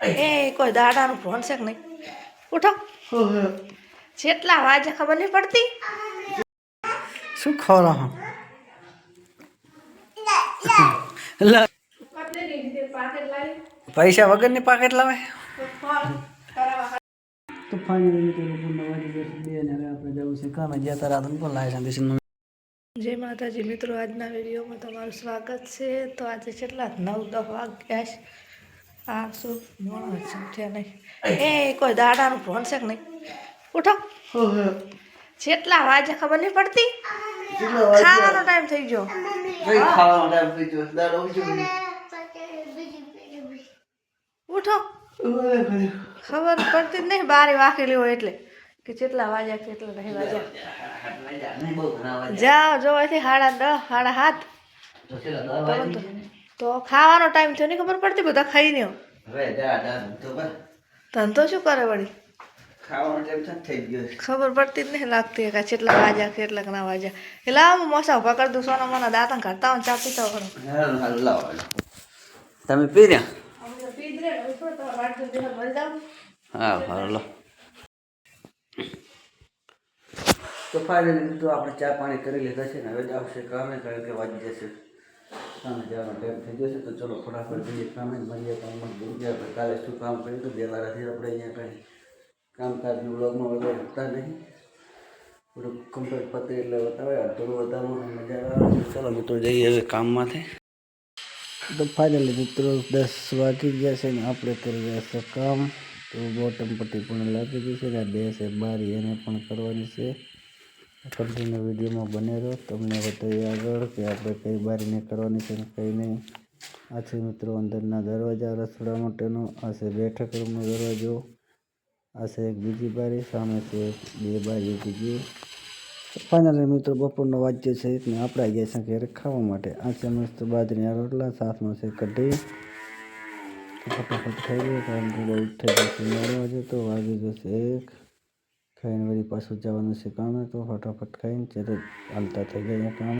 એ કોઈ દાડાનું ભણ છે કે નહીં? ઉઠો. જેટલા વાજે ખબર નહીં પડતી. શું ખોરો પૈસા વગરની પાકેટ લાવે તો ફાઇનલી મિત્રો બે ને હવે આપણે જવું છે કામે જ્યાં તારા પણ લાવે છે. જય માતાજી મિત્રો, આજના વિડીયોમાં તમારું સ્વાગત છે. તો આજે કેટલા 9-10 વાગ્યા છે. આ શું મોડા છે નહીં? એ કોઈ દાડાનું ભણ છે કે નહીં? ઉઠો. જેટલા વાજે ખબર નહીં પડતી. ખાવાનો ટાઈમ થઈ ગયો. ઉઠો. ખબર પડતી જ નહીં, બારી વાકેલી હોય એટલે કે કેટલા વાગ્યા કેટલા નહીં વાગ્યા. જાઓ જો અહીંથી 7:30 તો ખાવાનો ટાઈમ થયો નહીં ખબર પડતી. બધા ખાઈ નહીં ધંધો શું કરે વળી ખબર પડતી જ નહીં લાગતી કે કેટલા વાગ્યા કેટલા ના વાગ્યા. એટલે હું મોસા ઉભા કરી દઉં, સોના મોના દાંતણ કાઢતા હોય ચા પીતા હોય. તમે પી રહ્યા? હા હાલો. તો ફાઇનલી તો આપણે ચા પાણી કરી લીધા છે ને હવે જ આવશે કામે, કારણ કે વાગી જશે કામે જવાનો ટાઈમ થઈ જશે. તો ચલો ફટાફટ જઈએ કામે, મળીએ કામમાં. આપણે કાલે શું કામ કર્યું તો બેલારાથી આપણે અહીંયા કંઈ કામકાજનું બ્લોગમાં વધારે હતા નહીં, થોડુંક કમ્પ્લીટ પતે એટલે બતાવે થોડું વધારવાનું મજા આવે. ચલો મિત્રો જઈએ હવે કામમાંથી. તો ફાઇનલી મિત્રો 10 વાગી ગયા છે ને આપણે કરી રહ્યા છે કામ. તો બોટમ પટ્ટી પણ લાગી ગઈ છે ને બે છે બારી એને પણ કરવાની છે. કન્ટિન્યુ વિડીયોમાં બને રહો, તમને બતાવીએ આગળ કે આપણે કઈ બારીને કરવાની છે ને કઈ નહીં. આ છે મિત્રો અંદરના દરવાજા રસોડા માટેનો, આ છે બેઠક રૂમનો દરવાજો, આ છે એક બીજી બારી, સામે છે 2 બારીઓ બીજી. ફાઇનલી મિત્રો બપોરનો વાગ્ય છે ને આપણે આવી ગયા છે ઘરે ખાવા માટે. આ છે મસ્ત બાજરીના રોટલા, સાથમાં છે કઢી. ફટાફટ ખાઈ લઈએ કારણ કે બહુ થઈ જશે 9 વાગે તો વાગી જશે 1. ખાઈને વળી પાછું જવાનું છે કામે, તો ફટાફટ ખાઈને ત્યારે હાલતા થઈ ગયા કામ.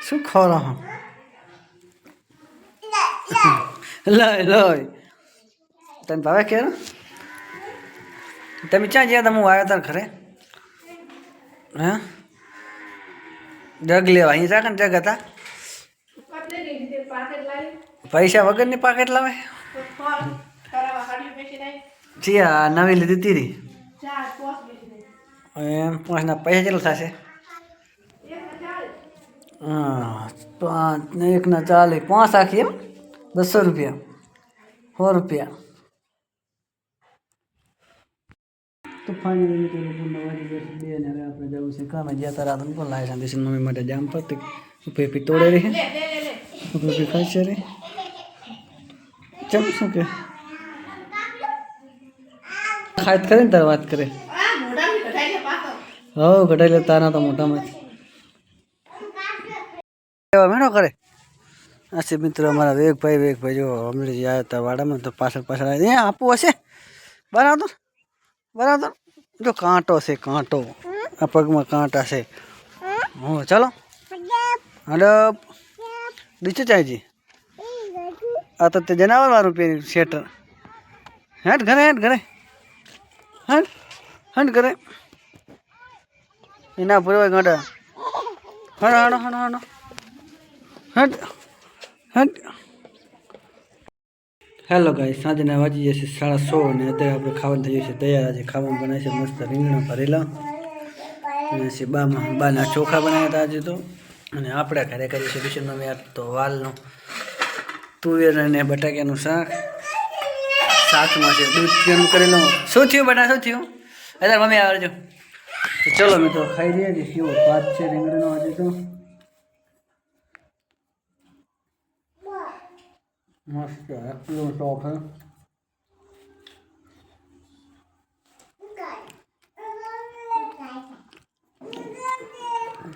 શું ખોરો લઈ લઈ તને ભાવે કે તમે ક્યાં ગયા? તમે આવ્યો તાર ઘરે હા જગ લેવા અહીં જા ને જગ હતા પૈસા વગરની પાકેટ લાવે ચિયા નવી લીધી તીરી એમ 5 ના પૈસા કેટલા થશે? 5 ને 1 ના 40, 5 આખી એમ 200 રૂપિયા 100 રૂપિયા. તો ફાઇનલી મિત્રો વાગી જશે 2 ને હવે આપણે જવું છે કામે જ્યાં તારા પણ લાવે છે. મમ્મી માટે જામ પડતી પેપી તોડે રહી પેપી ખાય છે રે ચમ શું કે ખાય કરે ને તાર વાત કરે હો ઘટાઈ લે તારા તો મોટામાં મેળો કરે. આ છે મિત્રો અમારા વેગભાઈ જો હમણાં આવ્યા હતા વાડામાં તો પાછળ અહીંયા આપવું હશે બરાબર બરાબર. જો કાંટો છે કાંટો, આ પગમાં કાંટા છે. હો ચાલો હડપ નીચે ચાયજી. આ તો તે જનાવર વાળું પેલી શેટર હેઠ ઘરે હેઠ ઘરે હેઠ હંડ ઘરે એના પૂરવા ગાંડા હણો હણો હણો હણો હંડ હંડ. હેલો ગાઈસ, સાંજના વાગી જશે 6:30 અને અત્યારે આપણે ખાવાનું થઈ જશે તૈયાર. આજે ખાવાનું બનાવે છે મસ્ત રીંગણા ભરેલા અને છે બાના ચોખા બનાવ્યા હતા આજે તો. અને આપણે ઘરે કરીએ છીએ ટ્યુશનમાં મેં તો વાલનું તુવેર અને બટાકાનું શાક. શાકમાં છે દૂધ ગરમ કરેલું. શું થયું બટા શું થયું? અત્યારે મમ્મી આવજો. તો ચલો મિત્રો ખાઈ લઈએ કે કેવો સ્વાદ છે રીંગણીનો આજે તો. મસ્ત એટલું શોખ હે.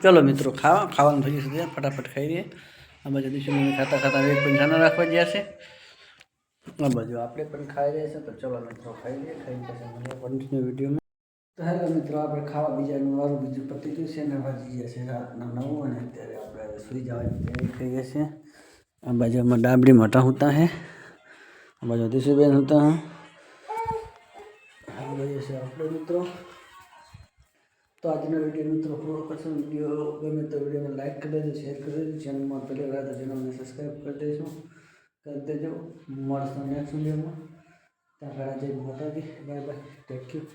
ચલો મિત્રો ખાવાનું થઈ જશે ફટાફટ ખાઈ લઈએ. આ બાજુ દિવસે ખાતા ખાતા એક પણ ધ્યાન રાખવા ગયા છે. આ બાજુ આપણે પણ ખાઈ રહ્યા છે. તો ચલો મિત્રો ખાઈ લઈએ, ખાઈને પછી મને કન્ટિન્યુ વિડીયોમાં. તો હેલો મિત્રો આપણે ખાવા બીજાનું વારું બીજું પતી ગયું છે ને વાગી ગયા છે રાતના 9 અને અત્યારે આપણે સુઈ જવાની તૈયારી કરીએ છીએ. આ બાજુમાં ડાબડી મોટા હોતા હે આ બાજુ દિશુબેન હતા. આ બાજુ છે આપણે મિત્રો. તો આજનો વિડીયો મિત્રો પૂરો કરશો. વિડીયો ગમે તો વિડીયોને લાઈક કરી દેજો, શેર કરી દેજો. ચેનલમાં પહેલી વાર તો ચેનલને સબસ્ક્રાઈબ કરી દેજો. મળશું નેક્સ્ટ વિડીયોમાં. ત્યાં ઘણા જય માતાજી. Bye bye. Tech you.